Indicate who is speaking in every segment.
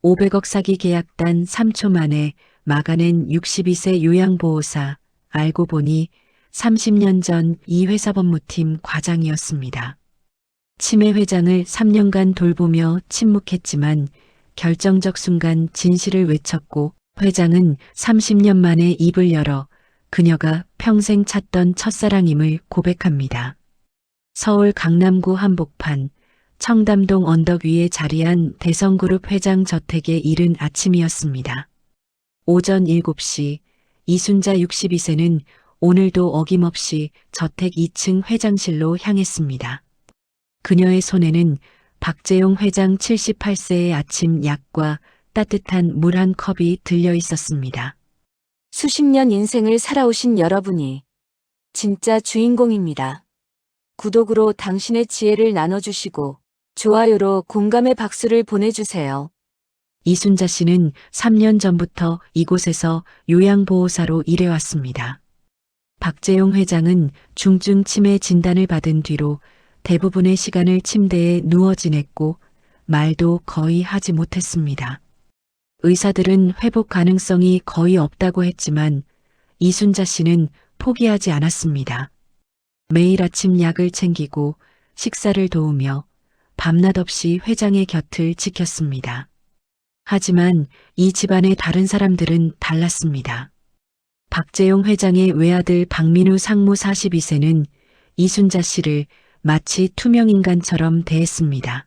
Speaker 1: 500억 사기 계약단 3초 만에 막아낸 62세 요양보호사. 알고 보니 30년 전 이 회사 법무팀 과장이었습니다. 치매 회장을 3년간 돌보며 침묵했지만 결정적 순간 진실을 외쳤고 회장은 30년 만에 입을 열어 그녀가 평생 찾던 첫사랑임을 고백합니다. 서울 강남구 한복판 청담동 언덕 위에 자리한 대성그룹 회장 저택의 이른 아침이었습니다. 오전 7시 이순자 62세는 오늘도 어김없이 저택 2층 회장실로 향했습니다. 그녀의 손에는 박재용 회장 78세의 아침 약과 따뜻한 물 한 컵이 들려 있었습니다.
Speaker 2: 수십 년 인생을 살아오신 여러분이 진짜 주인공입니다. 구독으로 당신의 지혜를 나눠주시고 좋아요로 공감의 박수를 보내주세요.
Speaker 1: 이순자 씨는 3년 전부터 이곳에서 요양보호사로 일해왔습니다. 박재용 회장은 중증 치매 진단을 받은 뒤로 대부분의 시간을 침대에 누워 지냈고 말도 거의 하지 못했습니다. 의사들은 회복 가능성이 거의 없다고 했지만 이순자 씨는 포기하지 않았습니다. 매일 아침 약을 챙기고 식사를 도우며 밤낮 없이 회장의 곁을 지켰습니다. 하지만 이 집안의 다른 사람들은 달랐습니다. 박재용 회장의 외아들 박민우 상무 42세는 이순자 씨를 마치 투명인간처럼 대했습니다.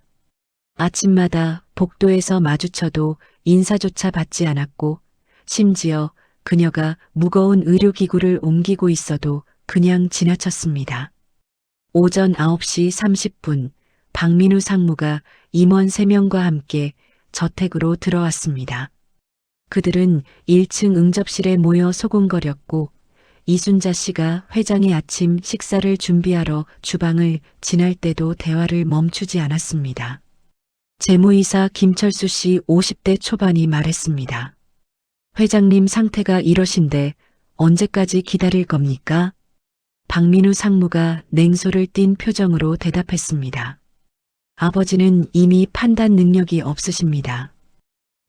Speaker 1: 아침마다 복도에서 마주쳐도 인사조차 받지 않았고 심지어 그녀가 무거운 의료기구를 옮기고 있어도 그냥 지나쳤습니다. 오전 9시 30분 박민우 상무가 임원 3명과 함께 저택으로 들어왔습니다. 그들은 1층 응접실에 모여 소곤거렸고 이순자 씨가 회장의 아침 식사를 준비하러 주방을 지날 때도 대화를 멈추지 않았습니다. 재무이사 김철수 씨 50대 초반이 말했습니다. 회장님 상태가 이러신데 언제까지 기다릴 겁니까? 박민우 상무가 냉소를 띤 표정으로 대답했습니다. 아버지는 이미 판단 능력이 없으십니다.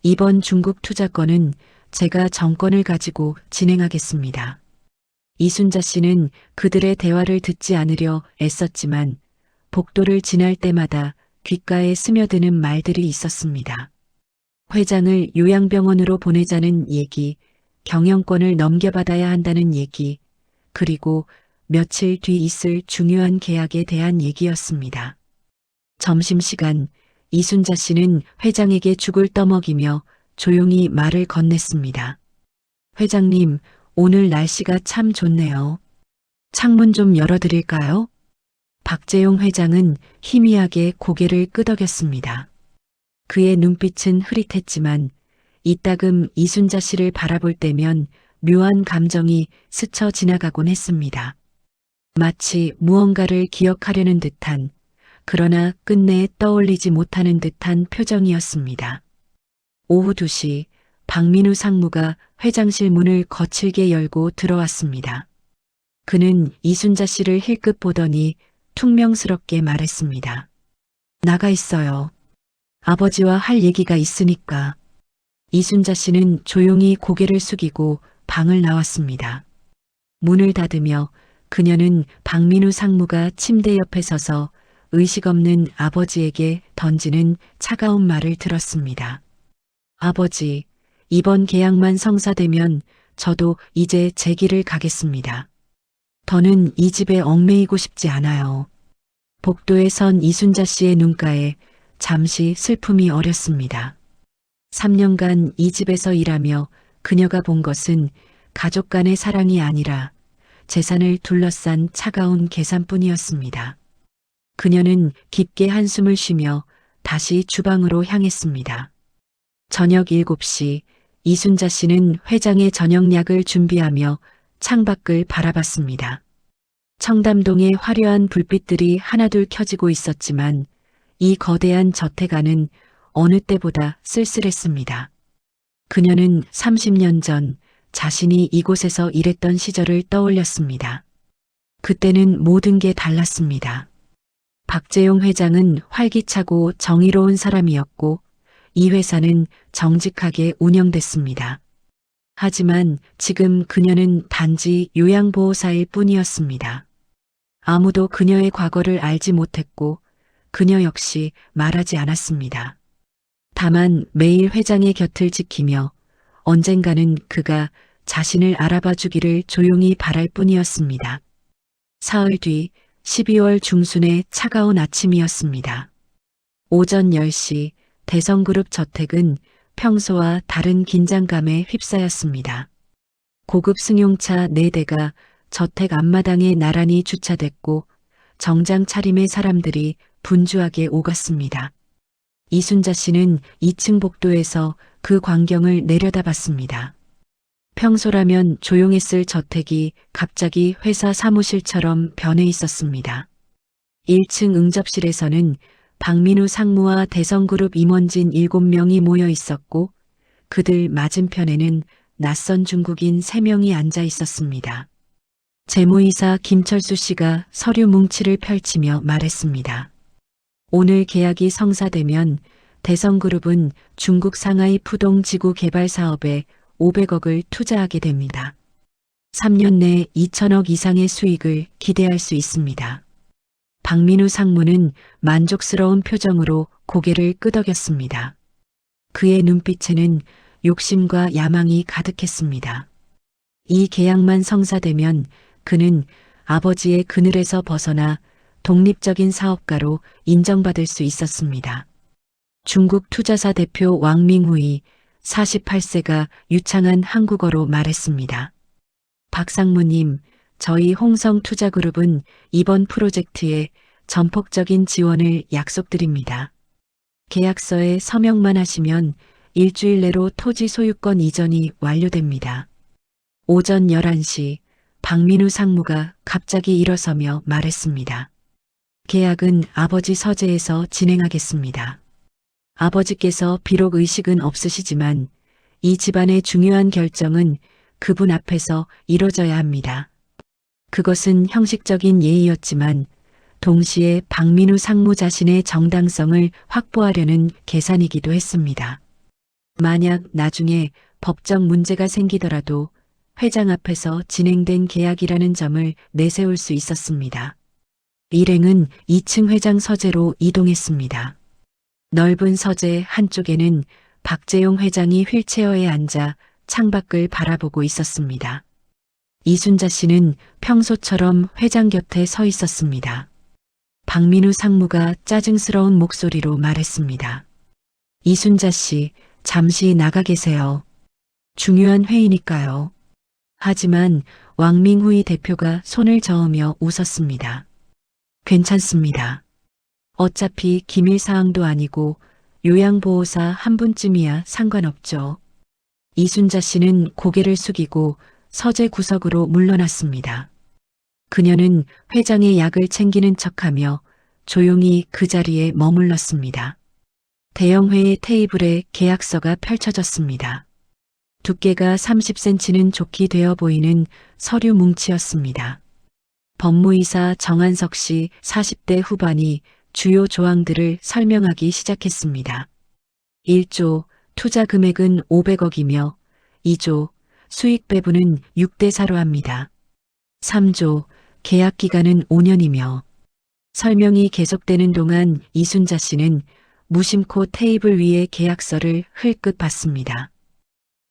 Speaker 1: 이번 중국 투자건은 제가 정권을 가지고 진행하겠습니다. 이순자 씨는 그들의 대화를 듣지 않으려 애썼지만 복도를 지날 때마다 귓가에 스며드는 말들이 있었습니다. 회장을 요양병원으로 보내자는 얘기, 경영권을 넘겨받아야 한다는 얘기, 그리고 며칠 뒤 있을 중요한 계약에 대한 얘기였습니다. 점심시간 이순자 씨는 회장에게 죽을 떠먹이며 조용히 말을 건넸습니다. 회장님, 오늘 날씨가 참 좋네요. 창문 좀 열어드릴까요? 박재용 회장은 희미하게 고개를 끄덕였습니다. 그의 눈빛은 흐릿했지만 이따금 이순자 씨를 바라볼 때면 묘한 감정이 스쳐 지나가곤 했습니다. 마치 무언가를 기억하려는 듯한, 그러나 끝내 떠올리지 못하는 듯한 표정이었습니다. 오후 2시 박민우 상무가 회장실 문을 거칠게 열고 들어왔습니다. 그는 이순자 씨를 힐끗 보더니 퉁명스럽게 말했습니다. 나가 있어요. 아버지와 할 얘기가 있으니까. 이순자 씨는 조용히 고개를 숙이고 방을 나왔습니다. 문을 닫으며 그녀는 박민우 상무가 침대 옆에 서서 의식 없는 아버지에게 던지는 차가운 말을 들었습니다. 아버지, 이번 계약만 성사되면 저도 이제 제 길을 가겠습니다. 더는 이 집에 얽매이고 싶지 않아요. 복도에 선 이순자 씨의 눈가에 잠시 슬픔이 어렸습니다. 3년간 이 집에서 일하며 그녀가 본 것은 가족 간의 사랑이 아니라 재산을 둘러싼 차가운 계산뿐이었습니다. 그녀는 깊게 한숨을 쉬며 다시 주방으로 향했습니다. 저녁 7시 이순자 씨는 회장의 저녁약을 준비하며 창밖을 바라봤습니다. 청담동의 화려한 불빛들이 하나둘 켜지고 있었지만 이 거대한 저택 안은 어느 때보다 쓸쓸했습니다. 그녀는 30년 전 자신이 이곳에서 일했던 시절을 떠올렸습니다. 그때는 모든 게 달랐습니다. 박재용 회장은 활기차고 정의로운 사람이었고 이 회사는 정직하게 운영됐습니다. 하지만 지금 그녀는 단지 요양보호사일 뿐이었습니다. 아무도 그녀의 과거를 알지 못했고 그녀 역시 말하지 않았습니다. 다만 매일 회장의 곁을 지키며 언젠가는 그가 자신을 알아봐 주기를 조용히 바랄 뿐이었습니다. 사흘 뒤 12월 중순의 차가운 아침이었습니다. 오전 10시 대성그룹 저택은 평소와 다른 긴장감에 휩싸였습니다. 고급 승용차 4대가 저택 앞마당에 나란히 주차됐고 정장 차림의 사람들이 분주하게 오갔습니다. 이순자 씨는 2층 복도에서 그 광경을 내려다봤습니다. 평소라면 조용했을 저택이 갑자기 회사 사무실처럼 변해 있었습니다. 1층 응접실에서는 박민우 상무와 대성그룹 임원진 7명이 모여 있었고 그들 맞은편에는 낯선 중국인 3명이 앉아 있었습니다. 재무이사 김철수 씨가 서류 뭉치를 펼치며 말했습니다. 오늘 계약이 성사되면 대성그룹은 중국 상하이 푸동 지구 개발 사업에 500억을 투자하게 됩니다. 3년 내 2천억 이상의 수익을 기대할 수 있습니다. 박민우 상무는 만족스러운 표정으로 고개를 끄덕였습니다. 그의 눈빛에는 욕심과 야망이 가득했습니다. 이 계약만 성사되면 그는 아버지의 그늘에서 벗어나 독립적인 사업가로 인정받을 수 있었습니다. 중국 투자사 대표 왕밍후이 48세가 유창한 한국어로 말했습니다. 박 상무님, 저희 홍성투자그룹은 이번 프로젝트에 전폭적인 지원을 약속드립니다. 계약서에 서명만 하시면 일주일 내로 토지 소유권 이전이 완료됩니다. 오전 11시 박민우 상무가 갑자기 일어서며 말했습니다. 계약은 아버지 서재에서 진행하겠습니다. 아버지께서 비록 의식은 없으시지만 이 집안의 중요한 결정은 그분 앞에서 이뤄져야 합니다. 그것은 형식적인 예의였지만 동시에 박민우 상무 자신의 정당성을 확보하려는 계산이기도 했습니다. 만약 나중에 법적 문제가 생기더라도 회장 앞에서 진행된 계약이라는 점을 내세울 수 있었습니다. 일행은 2층 회장 서재로 이동했습니다. 넓은 서재 한쪽에는 박재용 회장이 휠체어에 앉아 창밖을 바라보고 있었습니다. 이순자 씨는 평소처럼 회장 곁에 서 있었습니다. 박민우 상무가 짜증스러운 목소리로 말했습니다. 이순자 씨, 잠시 나가 계세요. 중요한 회의니까요. 하지만 왕밍후이 대표가 손을 저으며 웃었습니다. 괜찮습니다. 어차피 기밀 사항도 아니고 요양보호사 한 분쯤이야 상관없죠. 이순자 씨는 고개를 숙이고 서재 구석으로 물러났습니다. 그녀는 회장의 약을 챙기는 척하며 조용히 그 자리에 머물렀습니다. 대형회의 테이블에 계약서가 펼쳐졌습니다. 두께가 30cm는 좋게 되어 보이는 서류 뭉치였습니다. 법무이사 정한석 씨 40대 후반이 주요 조항들을 설명하기 시작했습니다. 1조 투자 금액은 500억이며 2조 수익 배분은 6대 4로 합니다. 3조 계약 기간은 5년이며 설명이 계속되는 동안 이순자 씨는 무심코 테이블 위에 계약서를 흘끗 봤습니다.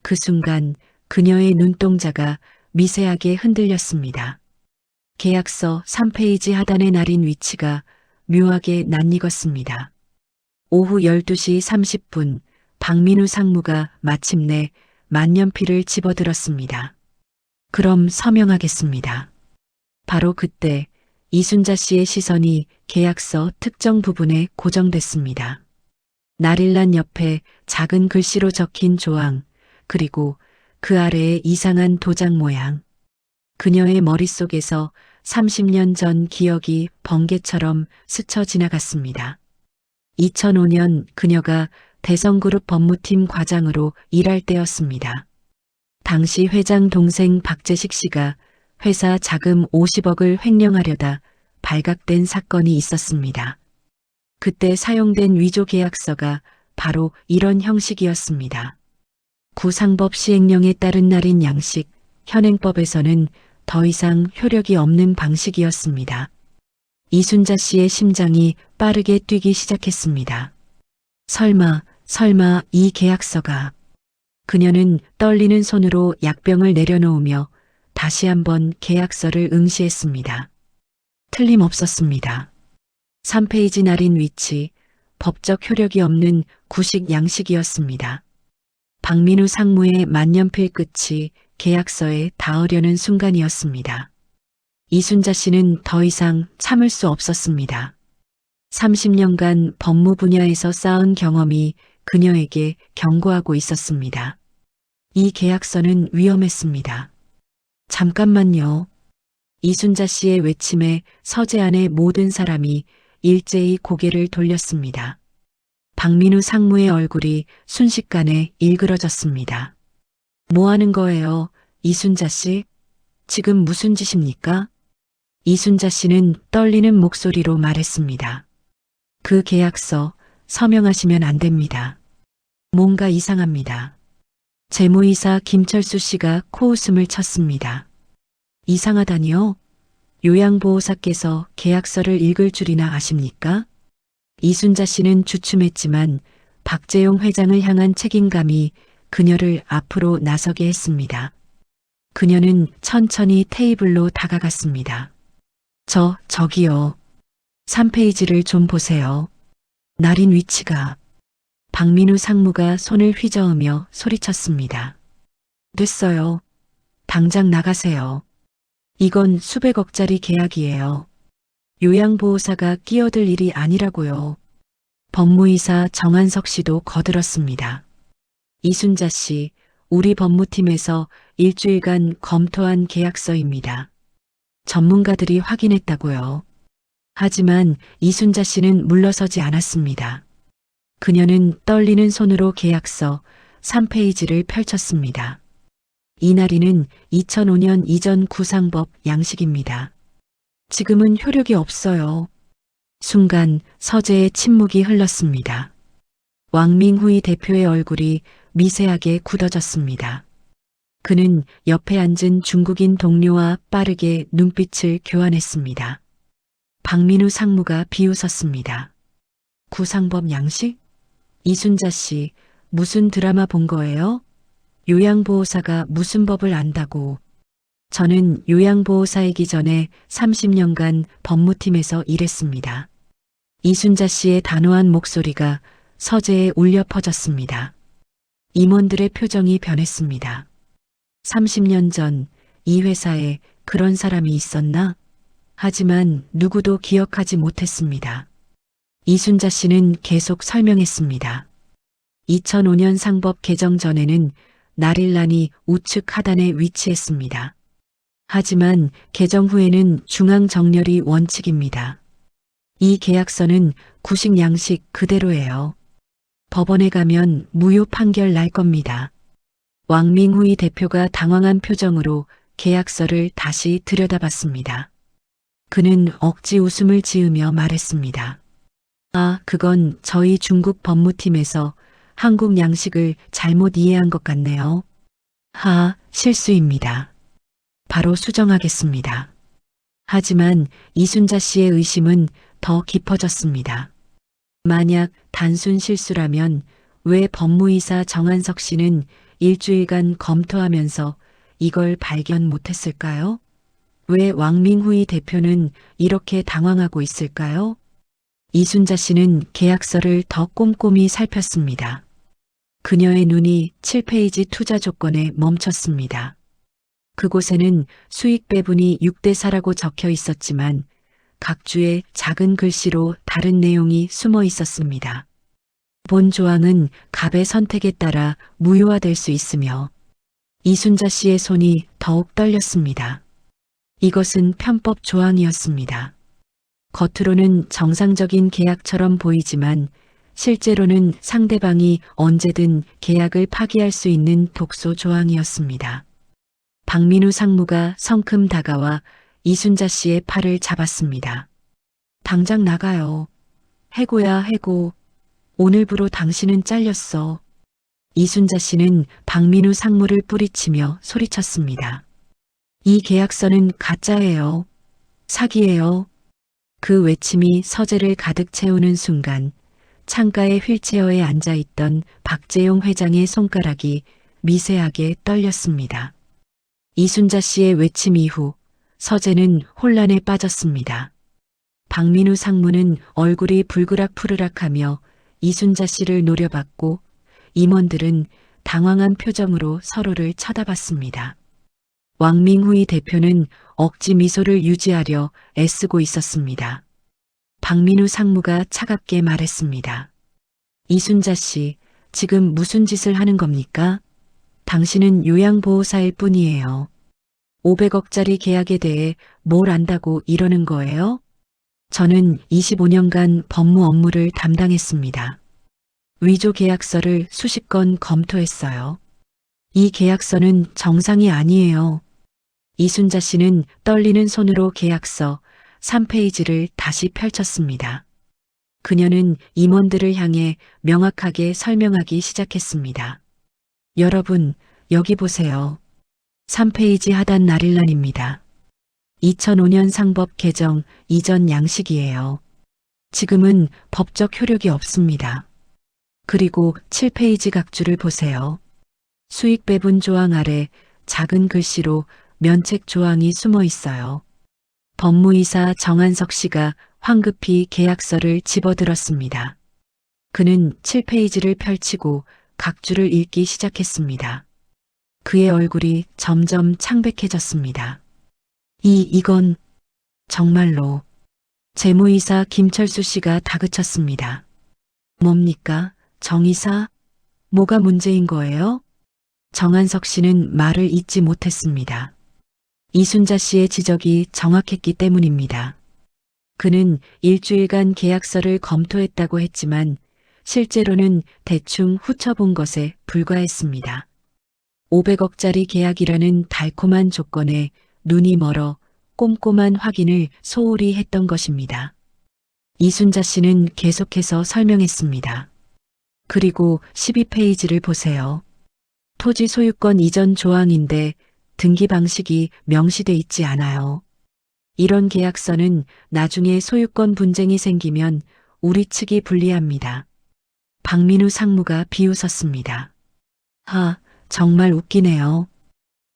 Speaker 1: 그 순간 그녀의 눈동자가 미세하게 흔들렸습니다. 계약서 3페이지 하단에 나린 위치가 묘하게 낯익었습니다. 오후 12시 30분 박민우 상무가 마침내 만년필을 집어들었습니다. 그럼 서명하겠습니다. 바로 그때 이순자 씨의 시선이 계약서 특정 부분에 고정됐습니다. 나릴란 옆에 작은 글씨로 적힌 조항, 그리고 그 아래에 이상한 도장 모양. 그녀의 머릿속에서 30년 전 기억이 번개처럼 스쳐 지나갔습니다. 2005년 그녀가 대성그룹 법무팀 과장으로 일할 때였습니다. 당시 회장 동생 박재식 씨가 회사 자금 50억을 횡령하려다 발각된 사건이 있었습니다. 그때 사용된 위조 계약서가 바로 이런 형식이었습니다. 구상법 시행령에 따른 날인 양식, 현행법에서는 더 이상 효력이 없는 방식이었습니다. 이순자 씨의 심장이 빠르게 뛰기 시작했습니다. 설마 이 계약서가. 그녀는 떨리는 손으로 약병을 내려놓으며 다시 한번 계약서를 응시했습니다. 틀림없었습니다. 3페이지 날인 위치, 법적 효력이 없는 구식 양식이었습니다. 박민우 상무의 만년필 끝이 계약서에 닿으려는 순간이었습니다. 이순자 씨는 더 이상 참을 수 없었습니다. 30년간 법무 분야에서 쌓은 경험이 그녀에게 경고하고 있었습니다. 이 계약서는 위험했습니다. 잠깐만요. 이순자 씨의 외침에 서재 안의 모든 사람이 일제히 고개를 돌렸습니다. 박민우 상무의 얼굴이 순식간에 일그러졌습니다. 뭐 하는 거예요, 이순자 씨? 지금 무슨 짓입니까? 이순자 씨는 떨리는 목소리로 말했습니다. 그 계약서 서명하시면 안 됩니다. 뭔가 이상합니다. 재무이사 김철수 씨가 코웃음을 쳤습니다. 이상하다니요? 요양보호사께서 계약서를 읽을 줄이나 아십니까? 이순자 씨는 주춤했지만 박재용 회장을 향한 책임감이 그녀를 앞으로 나서게 했습니다. 그녀는 천천히 테이블로 다가갔습니다. 저기요. 3페이지를 좀 보세요. 날인 위치가. 박민우 상무가 손을 휘저으며 소리쳤습니다. 됐어요. 당장 나가세요. 이건 수백억짜리 계약이에요. 요양보호사가 끼어들 일이 아니라고요. 법무이사 정한석 씨도 거들었습니다. 이순자 씨, 우리 법무팀에서 일주일간 검토한 계약서입니다. 전문가들이 확인했다고요. 하지만 이순자 씨는 물러서지 않았습니다. 그녀는 떨리는 손으로 계약서 3페이지를 펼쳤습니다. 이 날이는 2005년 이전 구상법 양식입니다. 지금은 효력이 없어요. 순간 서재의 침묵이 흘렀습니다. 왕밍후이 대표의 얼굴이 미세하게 굳어졌습니다. 그는 옆에 앉은 중국인 동료와 빠르게 눈빛을 교환했습니다. 박민우 상무가 비웃었습니다. 구상법 양식? 이순자 씨, 무슨 드라마 본 거예요? 요양보호사가 무슨 법을 안다고. 저는 요양보호사이기 전에 30년간 법무팀에서 일했습니다. 이순자 씨의 단호한 목소리가 서재에 울려 퍼졌습니다. 임원들의 표정이 변했습니다. 30년 전 이 회사에 그런 사람이 있었나? 하지만 누구도 기억하지 못했습니다. 이순자 씨는 계속 설명했습니다. 2005년 상법 개정 전에는 나릴란이 우측 하단에 위치했습니다. 하지만 개정 후에는 중앙 정렬이 원칙입니다. 이 계약서는 구식 양식 그대로예요. 법원에 가면 무효 판결 날 겁니다. 왕밍후이 대표가 당황한 표정으로 계약서를 다시 들여다봤습니다. 그는 억지 웃음을 지으며 말했습니다. 아, 그건 저희 중국 법무팀에서 한국 양식을 잘못 이해한 것 같네요. 실수입니다. 바로 수정하겠습니다. 하지만 이순자 씨의 의심은 더 깊어졌습니다. 만약 단순 실수라면 왜 법무이사 정한석 씨는 일주일간 검토하면서 이걸 발견 못했을까요? 왜 왕밍후이 대표는 이렇게 당황하고 있을까요? 이순자 씨는 계약서를 더 꼼꼼히 살폈습니다. 그녀의 눈이 7페이지 투자 조건에 멈췄습니다. 그곳에는 수익 배분이 6대 4라고 적혀 있었지만 각 주에 작은 글씨로 다른 내용이 숨어 있었습니다. 본 조항은 갑의 선택에 따라 무효화될 수 있으며 이순자 씨의 손이 더욱 떨렸습니다. 이것은 편법 조항이었습니다. 겉으로는 정상적인 계약처럼 보이지만 실제로는 상대방이 언제든 계약을 파기할 수 있는 독소 조항이었습니다. 박민우 상무가 성큼 다가와 이순자 씨의 팔을 잡았습니다. 당장 나가요. 해고야, 해고. 오늘부로 당신은 잘렸어. 이순자 씨는 박민우 상무를 뿌리치며 소리쳤습니다. 이 계약서는 가짜예요. 사기예요. 그 외침이 서재를 가득 채우는 순간 창가의 휠체어에 앉아있던 박재용 회장의 손가락이 미세하게 떨렸습니다. 이순자 씨의 외침 이후 서재는 혼란에 빠졌습니다. 박민우 상무는 얼굴이 불그락푸르락하며 이순자 씨를 노려봤고 임원들은 당황한 표정으로 서로를 쳐다봤습니다. 왕밍후이 대표는 억지 미소를 유지하려 애쓰고 있었습니다. 박민우 상무가 차갑게 말했습니다. 이순자 씨, 지금 무슨 짓을 하는 겁니까? 당신은 요양보호사일 뿐이에요. 500억짜리 계약에 대해 뭘 안다고 이러는 거예요? 저는 25년간 법무 업무를 담당했습니다. 위조 계약서를 수십 건 검토했어요. 이 계약서는 정상이 아니에요. 이순자 씨는 떨리는 손으로 계약서 3페이지를 다시 펼쳤습니다. 그녀는 임원들을 향해 명확하게 설명하기 시작했습니다. 여러분, 여기 보세요. 3페이지 하단 나릴란입니다. 2005년 상법 개정 이전 양식이에요. 지금은 법적 효력이 없습니다. 그리고 7페이지 각주를 보세요. 수익 배분 조항 아래 작은 글씨로 면책 조항이 숨어 있어요. 법무이사 정한석 씨가 황급히 계약서를 집어들었습니다. 그는 7페이지를 펼치고 각주를 읽기 시작했습니다. 그의 얼굴이 점점 창백해졌습니다. 이건 정말로. 재무이사 김철수 씨가 다그쳤습니다. 뭡니까? 정이사? 뭐가 문제인 거예요? 정한석 씨는 말을 잇지 못했습니다. 이순자 씨의 지적이 정확했기 때문입니다. 그는 일주일간 계약서를 검토했다고 했지만 실제로는 대충 훑어본 것에 불과했습니다. 500억짜리 계약이라는 달콤한 조건에 눈이 멀어 꼼꼼한 확인을 소홀히 했던 것입니다. 이순자 씨는 계속해서 설명했습니다. 그리고 12페이지를 보세요. 토지 소유권 이전 조항인데 등기 방식이 명시돼 있지 않아요. 이런 계약서는 나중에 소유권 분쟁이 생기면 우리 측이 불리합니다. 박민우 상무가 비웃었습니다. 정말 웃기네요.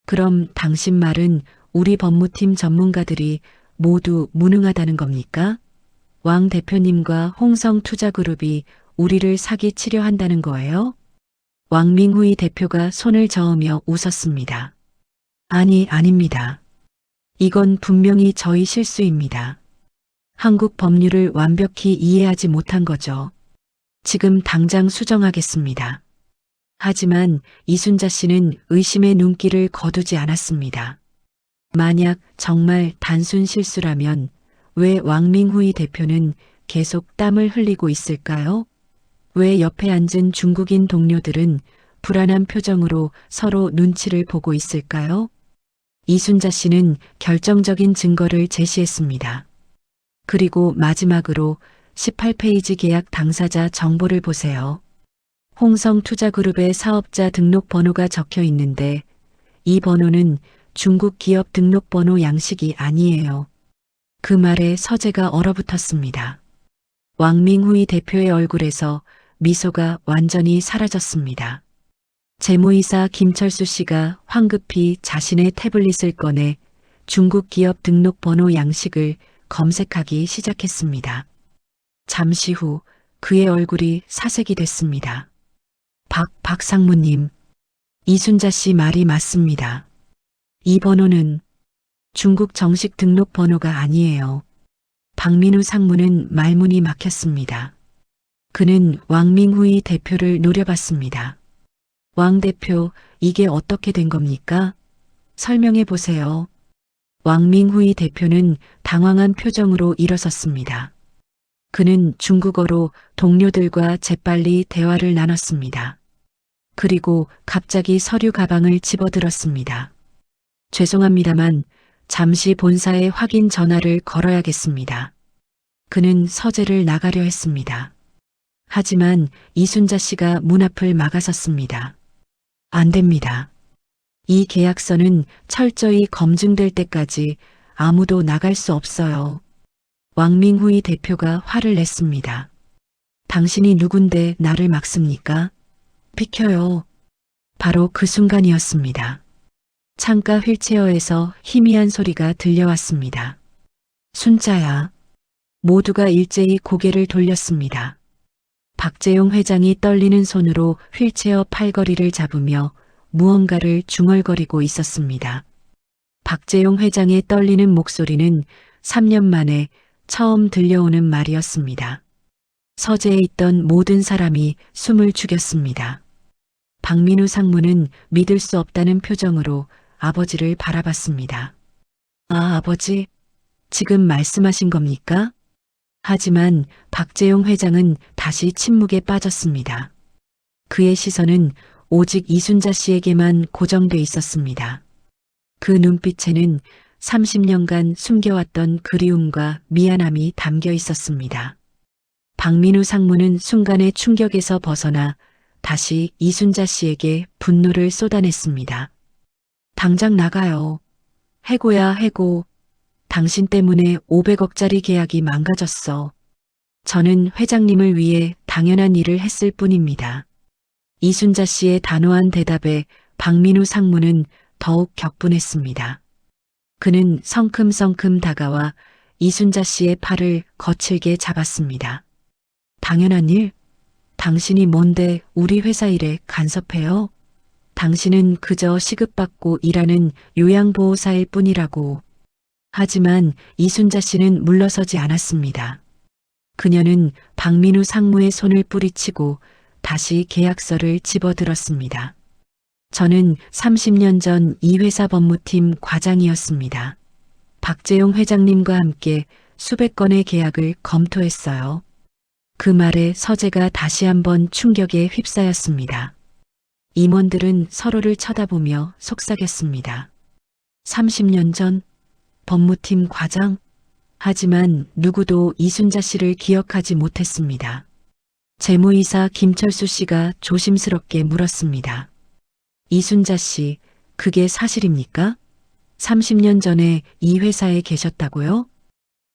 Speaker 1: 그럼 당신 말은 우리 법무팀 전문가들이 모두 무능하다는 겁니까? 왕 대표님과 홍성투자그룹이 우리를 사기치려 한다는 거예요? 왕밍후이 대표가 손을 저으며 웃었습니다. 아닙니다. 이건 분명히 저희 실수입니다. 한국 법률을 완벽히 이해하지 못한 거죠. 지금 당장 수정하겠습니다. 하지만 이순자 씨는 의심의 눈길을 거두지 않았습니다. 만약 정말 단순 실수라면 왜 왕밍후이 대표는 계속 땀을 흘리고 있을까요? 왜 옆에 앉은 중국인 동료들은 불안한 표정으로 서로 눈치를 보고 있을까요? 이순자 씨는 결정적인 증거를 제시했습니다. 그리고 마지막으로 18페이지 계약 당사자 정보를 보세요. 홍성투자그룹의 사업자 등록번호가 적혀 있는데 이 번호는 중국 기업 등록번호 양식이 아니에요. 그 말에 서재가 얼어붙었습니다. 왕밍후이 대표의 얼굴에서 미소가 완전히 사라졌습니다. 재무이사 김철수 씨가 황급히 자신의 태블릿을 꺼내 중국 기업 등록번호 양식을 검색하기 시작했습니다. 잠시 후 그의 얼굴이 사색이 됐습니다. 박 상무님, 이순자 씨 말이 맞습니다. 이 번호는 중국 정식 등록번호가 아니에요. 박민우 상무는 말문이 막혔습니다. 그는 왕밍후이 대표를 노려봤습니다. 왕 대표, 이게 어떻게 된 겁니까? 설명해 보세요. 왕밍후이 대표는 당황한 표정으로 일어섰습니다. 그는 중국어로 동료들과 재빨리 대화를 나눴습니다. 그리고 갑자기 서류 가방을 집어들었습니다. 죄송합니다만 잠시 본사에 확인 전화를 걸어야겠습니다. 그는 서재를 나가려 했습니다. 하지만 이순자 씨가 문 앞을 막아섰습니다. 안 됩니다. 이 계약서는 철저히 검증될 때까지 아무도 나갈 수 없어요. 왕민후이 대표가 화를 냈습니다. 당신이 누군데 나를 막습니까? 비켜요. 바로 그 순간이었습니다. 창가 휠체어에서 희미한 소리가 들려왔습니다. 순자야. 모두가 일제히 고개를 돌렸습니다. 박재용 회장이 떨리는 손으로 휠체어 팔걸이를 잡으며 무언가를 중얼거리고 있었습니다. 박재용 회장의 떨리는 목소리는 3년 만에 처음 들려오는 말이었습니다. 서재에 있던 모든 사람이 숨을 죽였습니다. 박민우 상무는 믿을 수 없다는 표정으로 아버지를 바라봤습니다. 아, 아버지, 지금 말씀하신 겁니까? 하지만 박재용 회장은 다시 침묵에 빠졌습니다. 그의 시선은 오직 이순자 씨에게만 고정돼 있었습니다. 그 눈빛에는 30년간 숨겨왔던 그리움과 미안함이 담겨 있었습니다. 박민우 상무는 순간의 충격에서 벗어나 다시 이순자 씨에게 분노를 쏟아냈습니다. 당장 나가요. 해고야, 해고. 당신 때문에 500억짜리 계약이 망가졌어. 저는 회장님을 위해 당연한 일을 했을 뿐입니다. 이순자 씨의 단호한 대답에 박민우 상무는 더욱 격분했습니다. 그는 성큼성큼 다가와 이순자 씨의 팔을 거칠게 잡았습니다. 당연한 일? 당신이 뭔데 우리 회사 일에 간섭해요? 당신은 그저 시급받고 일하는 요양보호사일 뿐이라고. 하지만 이순자 씨는 물러서지 않았습니다. 그녀는 박민우 상무의 손을 뿌리치고 다시 계약서를 집어들었습니다. 저는 30년 전 이 회사 법무팀 과장이었습니다. 박재용 회장님과 함께 수백 건의 계약을 검토했어요. 그 말에 서재가 다시 한번 충격에 휩싸였습니다. 임원들은 서로를 쳐다보며 속삭였습니다. 30년 전 법무팀 과장? 하지만 누구도 이순자 씨를 기억하지 못했습니다. 재무이사 김철수 씨가 조심스럽게 물었습니다. 이순자 씨, 그게 사실입니까? 30년 전에 이 회사에 계셨다고요?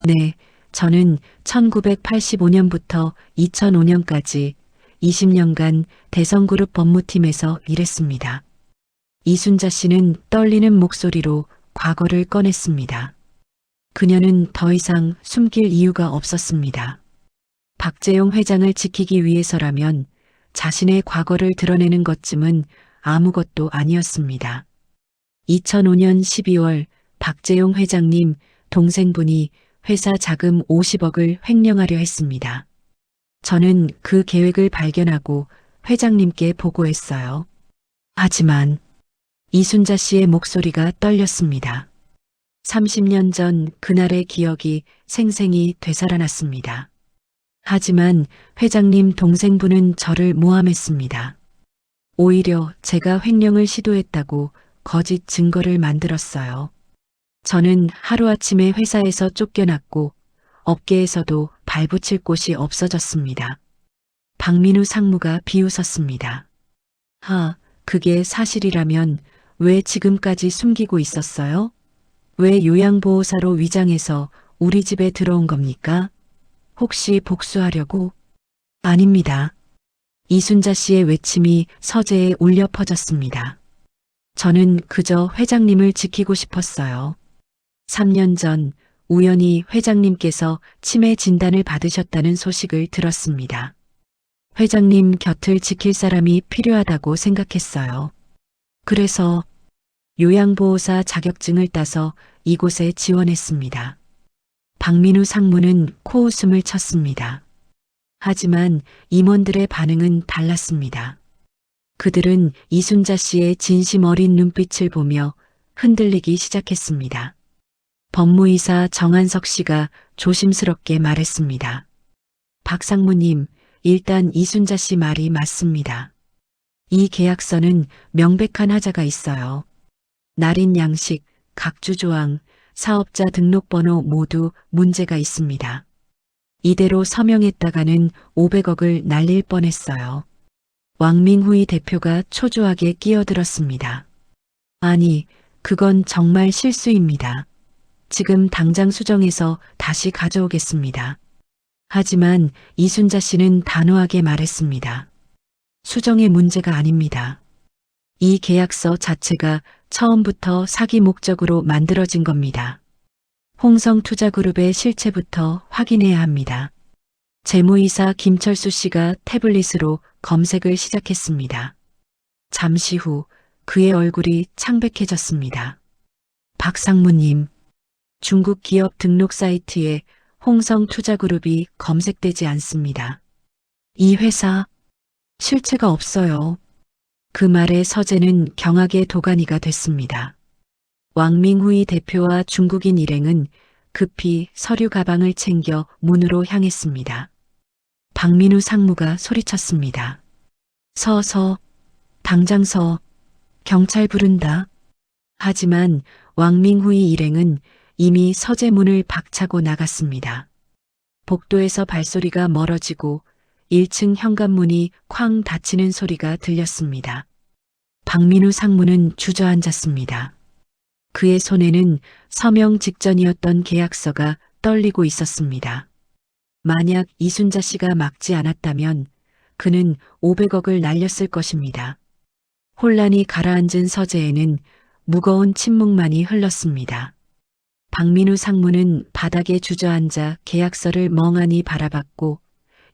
Speaker 1: 네, 저는 1985년부터 2005년까지 20년간 대성그룹 법무팀에서 일했습니다. 이순자 씨는 떨리는 목소리로 과거를 꺼냈습니다. 그녀는 더 이상 숨길 이유가 없었습니다. 박재용 회장을 지키기 위해서라면 자신의 과거를 드러내는 것쯤은 아무것도 아니었습니다. 2005년 12월 박재용 회장님 동생분이 회사 자금 50억을 횡령하려 했습니다. 저는 그 계획을 발견하고 회장님께 보고했어요. 하지만 이순자 씨의 목소리가 떨렸습니다. 30년 전 그날의 기억이 생생히 되살아났습니다. 하지만 회장님 동생분은 저를 모함했습니다. 오히려 제가 횡령을 시도했다고 거짓 증거를 만들었어요. 저는 하루아침에 회사에서 쫓겨났고 업계에서도 발붙일 곳이 없어졌습니다. 박민우 상무가 비웃었습니다. 그게 사실이라면 왜 지금까지 숨기고 있었어요? 왜 요양보호사로 위장해서 우리 집에 들어온 겁니까? 혹시 복수하려고? 아닙니다. 이순자 씨의 외침이 서재에 울려 퍼졌습니다. 저는 그저 회장님을 지키고 싶었어요. 3년 전 우연히 회장님께서 치매 진단을 받으셨다는 소식을 들었습니다. 회장님 곁을 지킬 사람이 필요하다고 생각했어요. 그래서 요양보호사 자격증을 따서 이곳에 지원했습니다. 박민우 상무는 코웃음을 쳤습니다. 하지만 임원들의 반응은 달랐습니다. 그들은 이순자 씨의 진심 어린 눈빛을 보며 흔들리기 시작했습니다. 법무이사 정한석 씨가 조심스럽게 말했습니다. 박 상무님, 일단 이순자 씨 말이 맞습니다. 이 계약서는 명백한 하자가 있어요. 날인 양식, 각주 조항, 사업자 등록번호 모두 문제가 있습니다. 이대로 서명했다가는 500억을 날릴 뻔했어요. 왕밍후이 대표가 초조하게 끼어들었습니다. 아니, 그건 정말 실수입니다. 지금 당장 수정해서 다시 가져오겠습니다. 하지만 이순자 씨는 단호하게 말했습니다. 수정의 문제가 아닙니다. 이 계약서 자체가 처음부터 사기 목적으로 만들어진 겁니다. 홍성투자그룹의 실체부터 확인해야 합니다. 재무이사 김철수 씨가 태블릿으로 검색을 시작했습니다. 잠시 후 그의 얼굴이 창백해졌습니다. 박상무님, 중국 기업 등록 사이트에 홍성투자그룹이 검색되지 않습니다. 이 회사 실체가 없어요. 그 말에 서재는 경악의 도가니가 됐습니다. 왕밍후이 대표와 중국인 일행은 급히 서류 가방을 챙겨 문으로 향했습니다. 박민우 상무가 소리쳤습니다. 서, 당장 서, 경찰 부른다. 하지만 왕밍후이 일행은 이미 서재 문을 박차고 나갔습니다. 복도에서 발소리가 멀어지고 1층 현관문이 쾅 닫히는 소리가 들렸습니다. 박민우 상무는 주저앉았습니다. 그의 손에는 서명 직전이었던 계약서가 떨리고 있었습니다. 만약 이순자 씨가 막지 않았다면 그는 500억을 날렸을 것입니다. 혼란이 가라앉은 서재에는 무거운 침묵만이 흘렀습니다. 박민우 상무는 바닥에 주저앉아 계약서를 멍하니 바라봤고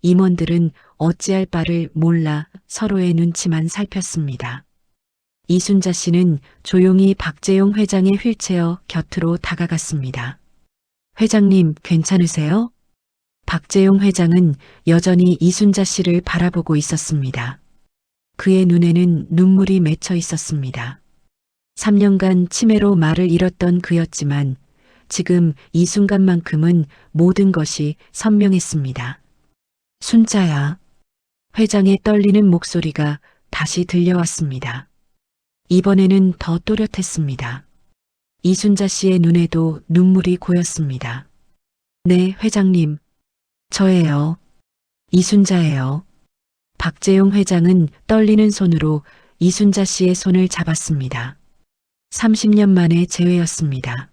Speaker 1: 임원들은 어찌할 바를 몰라 서로의 눈치만 살폈습니다. 이순자 씨는 조용히 박재용 회장의 휠체어 곁으로 다가갔습니다. 회장님, 괜찮으세요? 박재용 회장은 여전히 이순자 씨를 바라보고 있었습니다. 그의 눈에는 눈물이 맺혀 있었습니다. 3년간 치매로 말을 잃었던 그였지만 지금 이 순간만큼은 모든 것이 선명했습니다. 순자야. 회장의 떨리는 목소리가 다시 들려왔습니다. 이번에는 더 또렷했습니다. 이순자 씨의 눈에도 눈물이 고였습니다. 네, 회장님. 저예요. 이순자예요. 박재용 회장은 떨리는 손으로 이순자 씨의 손을 잡았습니다. 30년 만의 재회였습니다.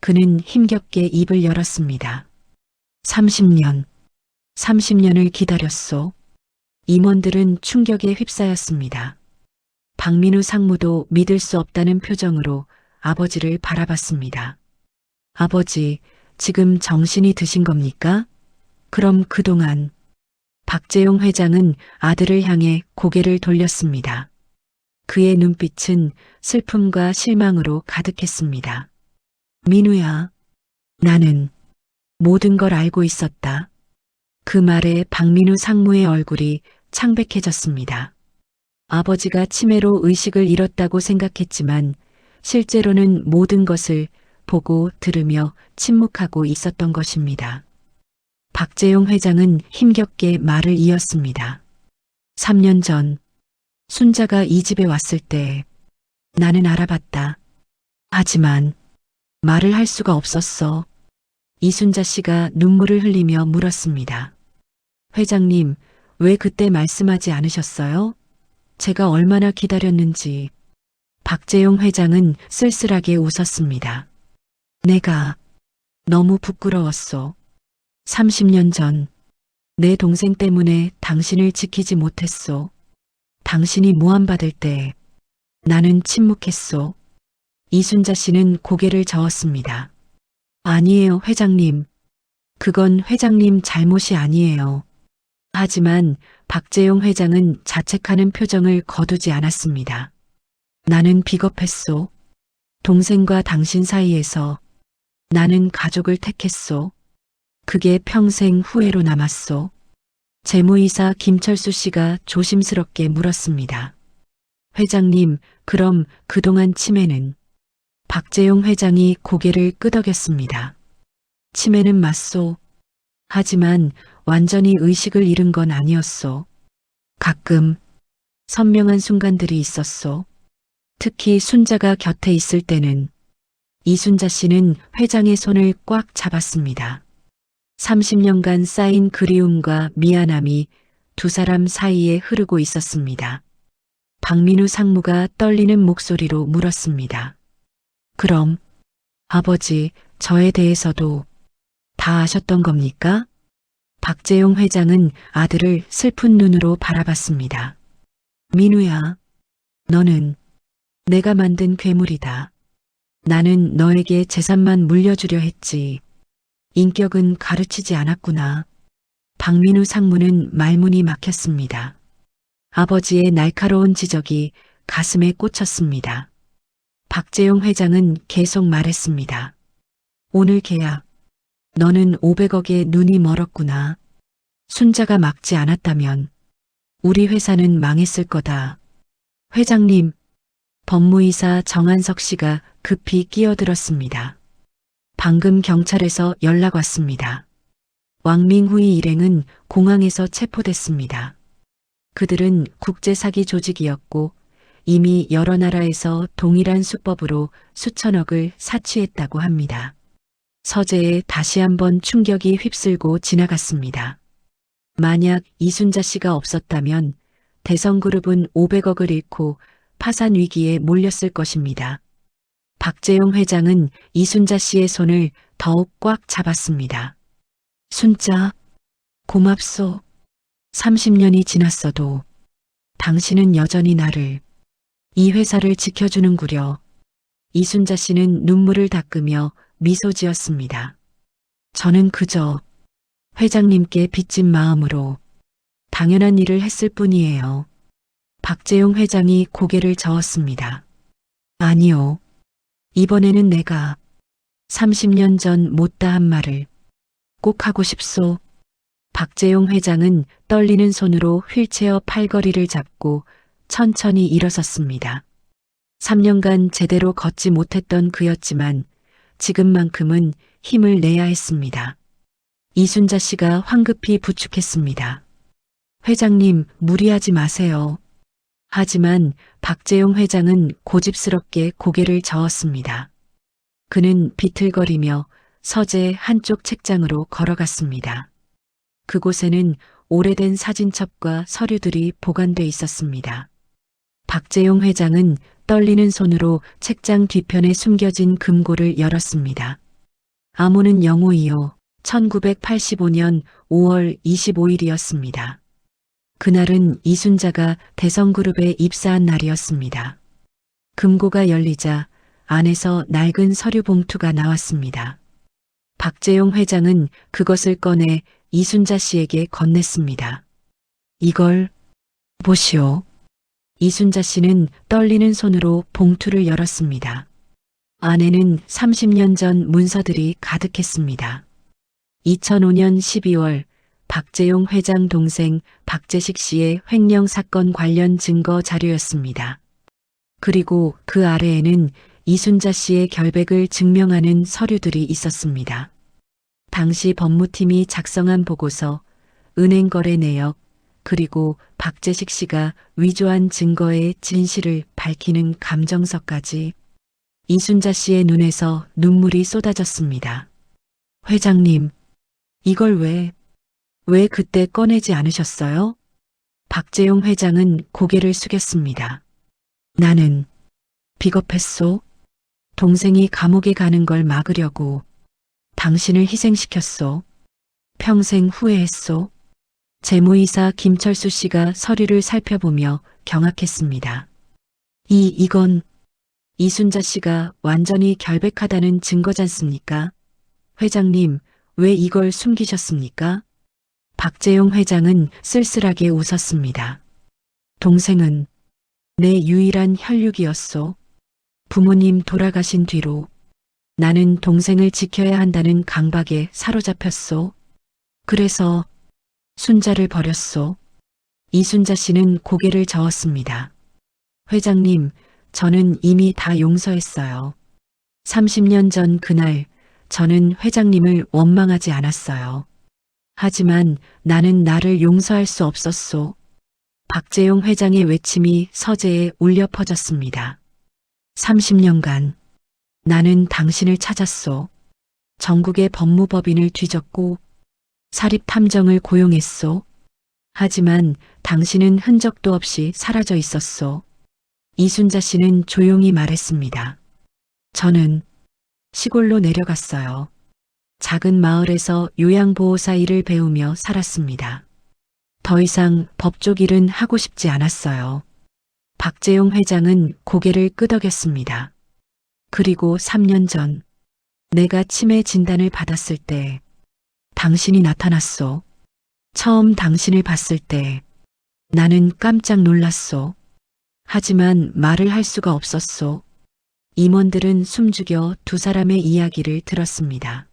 Speaker 1: 그는 힘겹게 입을 열었습니다. 30년을 기다렸소. 임원들은 충격에 휩싸였습니다. 박민우 상무도 믿을 수 없다는 표정으로 아버지를 바라봤습니다. 아버지, 지금 정신이 드신 겁니까? 그럼 그동안 박재용 회장은 아들을 향해 고개를 돌렸습니다. 그의 눈빛은 슬픔과 실망으로 가득했습니다. 민우야, 나는 모든 걸 알고 있었다. 그 말에 박민우 상무의 얼굴이 창백해졌습니다. 아버지가 치매로 의식을 잃었다고 생각했지만 실제로는 모든 것을 보고 들으며 침묵하고 있었던 것입니다. 박재용 회장은 힘겹게 말을 이었습니다. 3년 전 순자가 이 집에 왔을 때 나는 알아봤다. 하지만 말을 할 수가 없었어. 이순자 씨가 눈물을 흘리며 물었습니다. 회장님, 왜 그때 말씀하지 않으셨어요? 제가 얼마나 기다렸는지. 박재용 회장은 쓸쓸하게 웃었습니다. 내가 너무 부끄러웠어. 30년 전 내 동생 때문에 당신을 지키지 못했소. 당신이 모함받을 때 나는 침묵했소. 이순자 씨는 고개를 저었습니다. 아니에요, 회장님. 그건 회장님 잘못이 아니에요. 하지만 박재용 회장은 자책하는 표정을 거두지 않았습니다. 나는 비겁했소. 동생과 당신 사이에서 나는 가족을 택했소. 그게 평생 후회로 남았소. 재무이사 김철수 씨가 조심스럽게 물었습니다. 회장님, 그럼 그동안 치매는? 박재용 회장이 고개를 끄덕였습니다. 치매는 맞소. 하지만 완전히 의식을 잃은 건 아니었소. 가끔 선명한 순간들이 있었소. 특히 순자가 곁에 있을 때는. 이순자 씨는 회장의 손을 꽉 잡았습니다. 30년간 쌓인 그리움과 미안함이 두 사람 사이에 흐르고 있었습니다. 박민우 상무가 떨리는 목소리로 물었습니다. 그럼 아버지, 저에 대해서도 다 아셨던 겁니까? 박재용 회장은 아들을 슬픈 눈으로 바라봤습니다. 민우야, 너는 내가 만든 괴물이다. 나는 너에게 재산만 물려주려 했지. 인격은 가르치지 않았구나. 박민우 상무는 말문이 막혔습니다. 아버지의 날카로운 지적이 가슴에 꽂혔습니다. 박재용 회장은 계속 말했습니다. 오늘 계약, 너는 500억에 눈이 멀었구나. 순자가 막지 않았다면 우리 회사는 망했을 거다. 회장님, 법무이사 정한석 씨가 급히 끼어들었습니다. 방금 경찰에서 연락 왔습니다. 왕민후이 일행은 공항에서 체포됐습니다. 그들은 국제사기 조직이었고 이미 여러 나라에서 동일한 수법으로 수천억을 사취했다고 합니다. 서재에 다시 한번 충격이 휩쓸고 지나갔습니다. 만약 이순자 씨가 없었다면 대성그룹은 500억을 잃고 파산 위기에 몰렸을 것입니다. 박재용 회장은 이순자 씨의 손을 더욱 꽉 잡았습니다. 순자, 고맙소. 30년이 지났어도 당신은 여전히 나를, 이 회사를 지켜주는구려. 이순자 씨는 눈물을 닦으며 미소 지었습니다. 저는 그저 회장님께 빚진 마음으로 당연한 일을 했을 뿐이에요. 박재용 회장이 고개를 저었습니다. 아니요. 이번에는 내가 30년 전 못다한 말을 꼭 하고 싶소. 박재용 회장은 떨리는 손으로 휠체어 팔걸이를 잡고 천천히 일어섰습니다. 3년간 제대로 걷지 못했던 그였지만 지금만큼은 힘을 내야 했습니다. 이순자 씨가 황급히 부축했습니다. 회장님, 무리하지 마세요. 하지만 박재용 회장은 고집스럽게 고개를 저었습니다. 그는 비틀거리며 서재 한쪽 책장으로 걸어갔습니다. 그곳에는 오래된 사진첩과 서류들이 보관돼 있었습니다. 박재용 회장은 떨리는 손으로 책장 뒤편에 숨겨진 금고를 열었습니다. 암호는 영호이요. 1985년 5월 25일이었습니다. 그날은 이순자가 대성그룹에 입사한 날이었습니다. 금고가 열리자 안에서 낡은 서류 봉투가 나왔습니다. 박재용 회장은 그것을 꺼내 이순자 씨에게 건넸습니다. 이걸 보시오. 이순자 씨는 떨리는 손으로 봉투를 열었습니다. 안에는 30년 전 문서들이 가득했습니다. 2005년 12월 박재용 회장 동생 박재식 씨의 횡령 사건 관련 증거 자료였습니다. 그리고 그 아래에는 이순자 씨의 결백을 증명하는 서류들이 있었습니다. 당시 법무팀이 작성한 보고서, 은행 거래 내역, 그리고 박재식 씨가 위조한 증거의 진실을 밝히는 감정서까지. 이순자 씨의 눈에서 눈물이 쏟아졌습니다. 회장님, 이걸 왜 그때 꺼내지 않으셨어요? 박재용 회장은 고개를 숙였습니다. 나는 비겁했소. 동생이 감옥에 가는 걸 막으려고 당신을 희생시켰소. 평생 후회했소. 재무이사 김철수 씨가 서류를 살펴보며 경악했습니다. 이건 이순자 씨가 완전히 결백하다는 증거잖습니까? 회장님, 왜 이걸 숨기셨습니까? 박재용 회장은 쓸쓸하게 웃었습니다. 동생은 내 유일한 혈육이었소. 부모님 돌아가신 뒤로 나는 동생을 지켜야 한다는 강박에 사로잡혔소. 그래서 순자를 버렸소. 이순자 씨는 고개를 저었습니다. 회장님, 저는 이미 다 용서했어요. 30년 전 그날 저는 회장님을 원망하지 않았어요. 하지만 나는 나를 용서할 수 없었소. 박재용 회장의 외침이 서재에 울려 퍼졌습니다. 30년간 나는 당신을 찾았소. 전국의 법무법인을 뒤졌고 사립 탐정을 고용했소. 하지만 당신은 흔적도 없이 사라져 있었소. 이순자 씨는 조용히 말했습니다. 저는 시골로 내려갔어요. 작은 마을에서 요양보호사 일을 배우며 살았습니다. 더 이상 법조 일은 하고 싶지 않았어요. 박재용 회장은 고개를 끄덕였습니다. 그리고 3년 전 내가 치매 진단을 받았을 때 당신이 나타났소. 처음 당신을 봤을 때 나는 깜짝 놀랐소. 하지만 말을 할 수가 없었소. 임원들은 숨죽여 두 사람의 이야기를 들었습니다.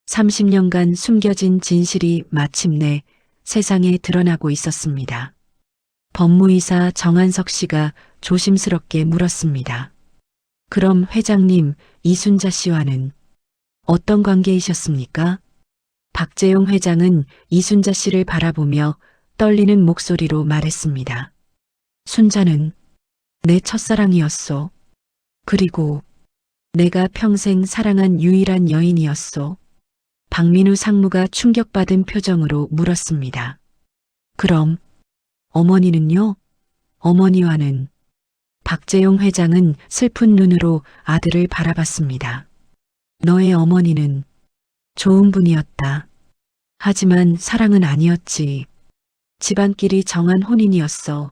Speaker 1: 30년간 숨겨진 진실이 마침내 세상에 드러나고 있었습니다. 법무이사 정한석 씨가 조심스럽게 물었습니다. 그럼 회장님, 이순자 씨와는 어떤 관계이셨습니까? 박재용 회장은 이순자 씨를 바라보며 떨리는 목소리로 말했습니다. 순자는 내 첫사랑이었소. 그리고 내가 평생 사랑한 유일한 여인이었소. 박민우 상무가 충격받은 표정으로 물었습니다. 그럼 어머니는요? 어머니와는? 박재용 회장은 슬픈 눈으로 아들을 바라봤습니다. 너의 어머니는 좋은 분이었다. 하지만 사랑은 아니었지. 집안끼리 정한 혼인이었어.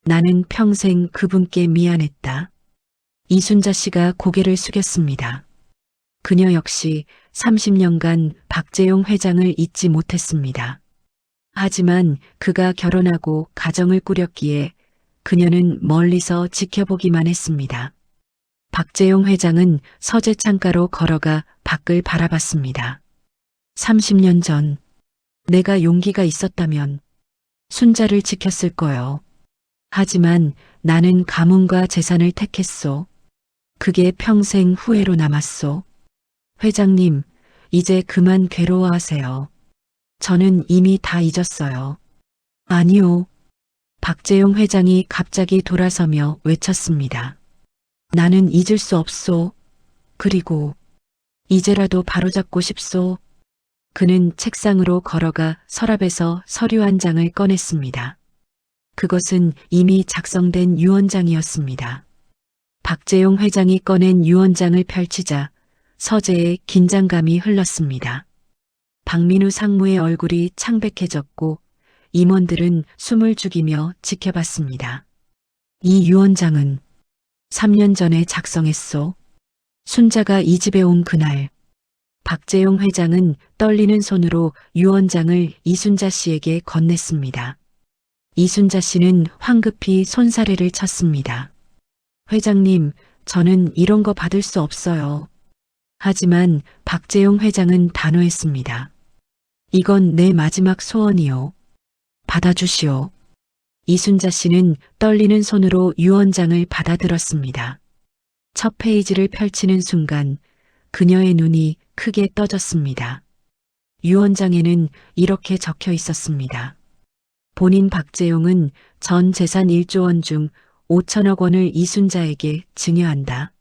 Speaker 1: 나는 평생 그분께 미안했다. 이순자 씨가 고개를 숙였습니다. 그녀 역시 30년간 박재용 회장을 잊지 못했습니다. 하지만 그가 결혼하고 가정을 꾸렸기에 그녀는 멀리서 지켜보기만 했습니다. 박재용 회장은 서재 창가로 걸어가 밖을 바라봤습니다. 30년 전 내가 용기가 있었다면 순자를 지켰을 거요. 하지만 나는 가문과 재산을 택했소. 그게 평생 후회로 남았소. 회장님, 이제 그만 괴로워하세요. 저는 이미 다 잊었어요. 아니요. 박재용 회장이 갑자기 돌아서며 외쳤습니다. 나는 잊을 수 없소. 그리고 이제라도 바로잡고 싶소. 그는 책상으로 걸어가 서랍에서 서류 한 장을 꺼냈습니다. 그것은 이미 작성된 유언장이었습니다. 박재용 회장이 꺼낸 유언장을 펼치자 서재에 긴장감이 흘렀습니다. 박민우 상무의 얼굴이 창백해졌고 임원들은 숨을 죽이며 지켜봤습니다. 이 유언장은 3년 전에 작성했소. 순자가 이 집에 온 그날 박재용 회장은 떨리는 손으로 유언장을 이순자 씨에게 건넸습니다. 이순자 씨는 황급히 손사래를 쳤습니다. 회장님, 저는 이런 거 받을 수 없어요. 하지만 박재용 회장은 단호했습니다. 이건 내 마지막 소원이요. 받아주시오. 이순자 씨는 떨리는 손으로 유언장을 받아들었습니다. 첫 페이지를 펼치는 순간 그녀의 눈이 크게 떠졌습니다. 유언장에는 이렇게 적혀 있었습니다. 본인 박재용은 전 재산 1조 원 중 5천억 원을 이순자에게 증여한다.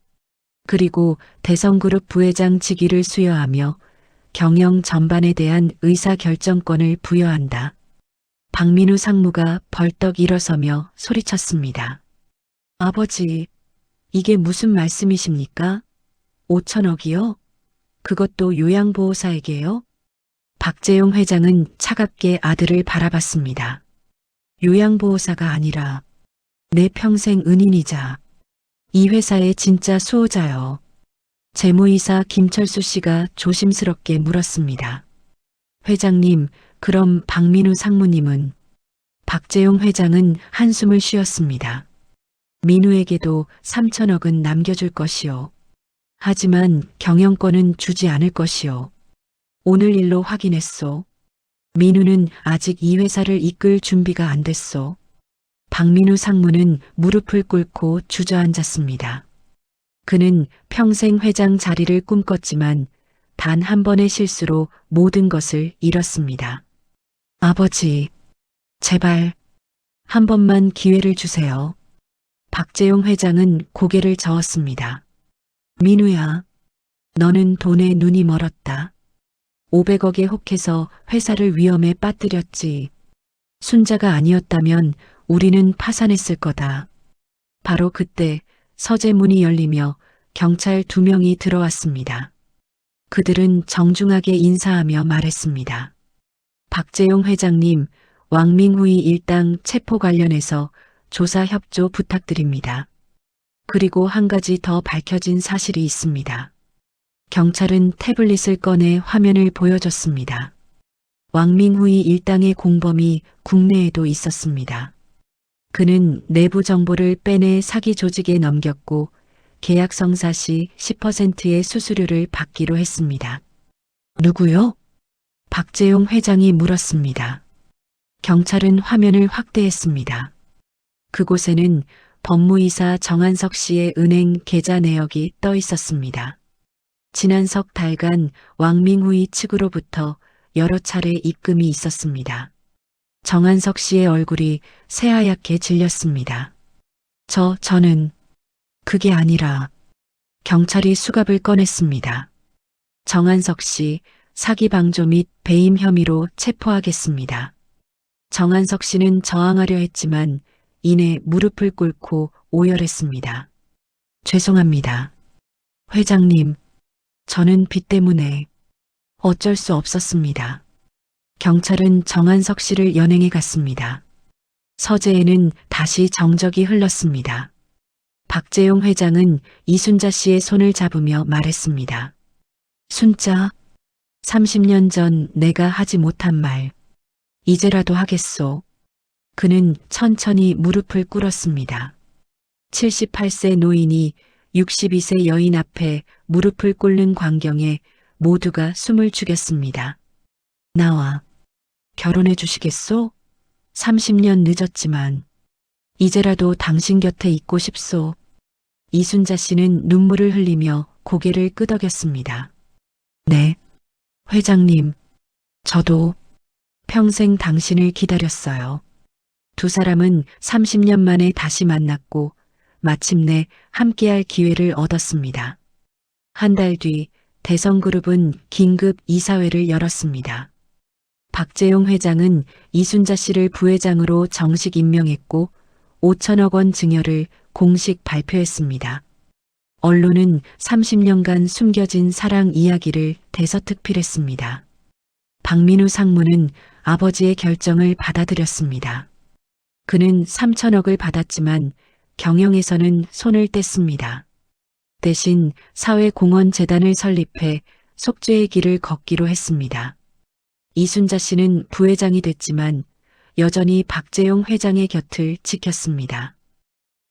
Speaker 1: 그리고 대성그룹 부회장 직위를 수여하며 경영 전반에 대한 의사결정권을 부여한다. 박민우 상무가 벌떡 일어서며 소리쳤습니다. 아버지, 이게 무슨 말씀이십니까? 5천억이요? 그것도 요양보호사에게요? 박재용 회장은 차갑게 아들을 바라봤습니다. 요양보호사가 아니라 내 평생 은인이자 이 회사의 진짜 수호자요. 재무이사 김철수 씨가 조심스럽게 물었습니다. 회장님, 그럼 박민우 상무님은? 박재용 회장은 한숨을 쉬었습니다. 민우에게도 3천억은 남겨줄 것이요. 하지만 경영권은 주지 않을 것이요. 오늘 일로 확인했소. 민우는 아직 이 회사를 이끌 준비가 안 됐소. 박민우 상무는 무릎을 꿇고 주저앉았습니다. 그는 평생 회장 자리를 꿈꿨지만 단 한 번의 실수로 모든 것을 잃었습니다. 아버지, 제발 한 번만 기회를 주세요. 박재용 회장은 고개를 저었습니다. 민우야, 너는 돈에 눈이 멀었다. 500억에 혹해서 회사를 위험에 빠뜨렸지. 순자가 아니었다면 우리는 파산했을 거다. 바로 그때 서재문이 열리며 경찰 2명이 들어왔습니다. 그들은 정중하게 인사하며 말했습니다. 박재용 회장님, 왕민후이 일당 체포 관련해서 조사 협조 부탁드립니다. 그리고 한 가지 더 밝혀진 사실이 있습니다. 경찰은 태블릿을 꺼내 화면을 보여줬습니다. 왕민후이 일당의 공범이 국내에도 있었습니다. 그는 내부 정보를 빼내 사기 조직에 넘겼고 계약 성사 시 10%의 수수료를 받기로 했습니다. 누구요? 박재용 회장이 물었습니다. 경찰은 화면을 확대했습니다. 그곳에는 법무이사 정한석 씨의 은행 계좌 내역이 떠 있었습니다. 지난 석 달간 왕민후이 측으로부터 여러 차례 입금이 있었습니다. 정한석 씨의 얼굴이 새하얗게 질렸습니다. 저는 그게 아니라 경찰이 수갑을 꺼냈습니다. 정한석 씨 사기 방조 및 배임 혐의로 체포하겠습니다. 정한석 씨는 저항하려 했지만 이내 무릎을 꿇고 오열했습니다. 죄송합니다. 회장님, 저는 빚 때문에 어쩔 수 없었습니다. 경찰은 정한석 씨를 연행해 갔습니다. 서재에는 다시 정적이 흘렀습니다. 박재용 회장은 이순자 씨의 손을 잡으며 말했습니다. 순자, 30년 전 내가 하지 못한 말, 이제라도 하겠소. 그는 천천히 무릎을 꿇었습니다. 78세 노인이 62세 여인 앞에 무릎을 꿇는 광경에 모두가 숨을 죽였습니다. 나와 결혼해 주시겠소? 30년 늦었지만 이제라도 당신 곁에 있고 싶소. 이순자 씨는 눈물을 흘리며 고개를 끄덕였습니다. 네, 회장님, 저도 평생 당신을 기다렸어요. 두 사람은 30년 만에 다시 만났고 마침내 함께할 기회를 얻었습니다. 한 달 뒤 대성그룹은 긴급 이사회를 열었습니다. 박재용 회장은 이순자 씨를 부회장으로 정식 임명했고 5천억 원 증여를 공식 발표했습니다. 언론은 30년간 숨겨진 사랑 이야기를 대서특필했습니다. 박민우 상무는 아버지의 결정을 받아들였습니다. 그는 3천억을 받았지만 경영에서는 손을 뗐습니다. 대신 사회공헌재단을 설립해 속죄의 길을 걷기로 했습니다. 이순자 씨는 부회장이 됐지만 여전히 박재용 회장의 곁을 지켰습니다.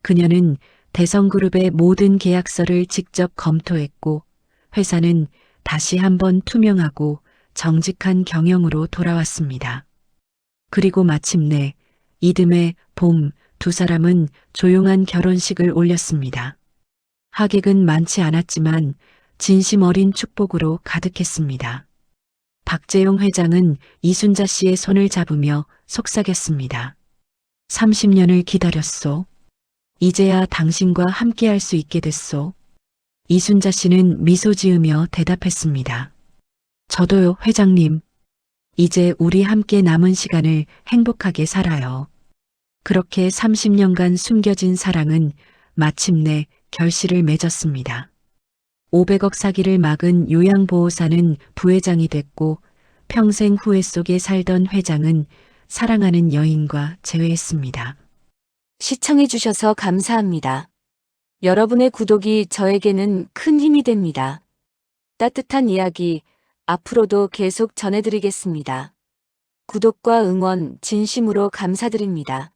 Speaker 1: 그녀는 대성그룹의 모든 계약서를 직접 검토했고 회사는 다시 한번 투명하고 정직한 경영으로 돌아왔습니다. 그리고 마침내 이듬해 봄 두 사람은 조용한 결혼식을 올렸습니다. 하객은 많지 않았지만 진심 어린 축복으로 가득했습니다. 박재용 회장은 이순자 씨의 손을 잡으며 속삭였습니다. 30년을 기다렸소. 이제야 당신과 함께할 수 있게 됐소. 이순자 씨는 미소 지으며 대답했습니다. 저도요, 회장님. 이제 우리 함께 남은 시간을 행복하게 살아요. 그렇게 30년간 숨겨진 사랑은 마침내 결실을 맺었습니다. 500억 사기를 막은 요양보호사는 부회장이 됐고 평생 후회 속에 살던 회장은 사랑하는 여인과 재회했습니다.
Speaker 2: 시청해주셔서 감사합니다. 여러분의 구독이 저에게는 큰 힘이 됩니다. 따뜻한 이야기 앞으로도 계속 전해드리겠습니다. 구독과 응원 진심으로 감사드립니다.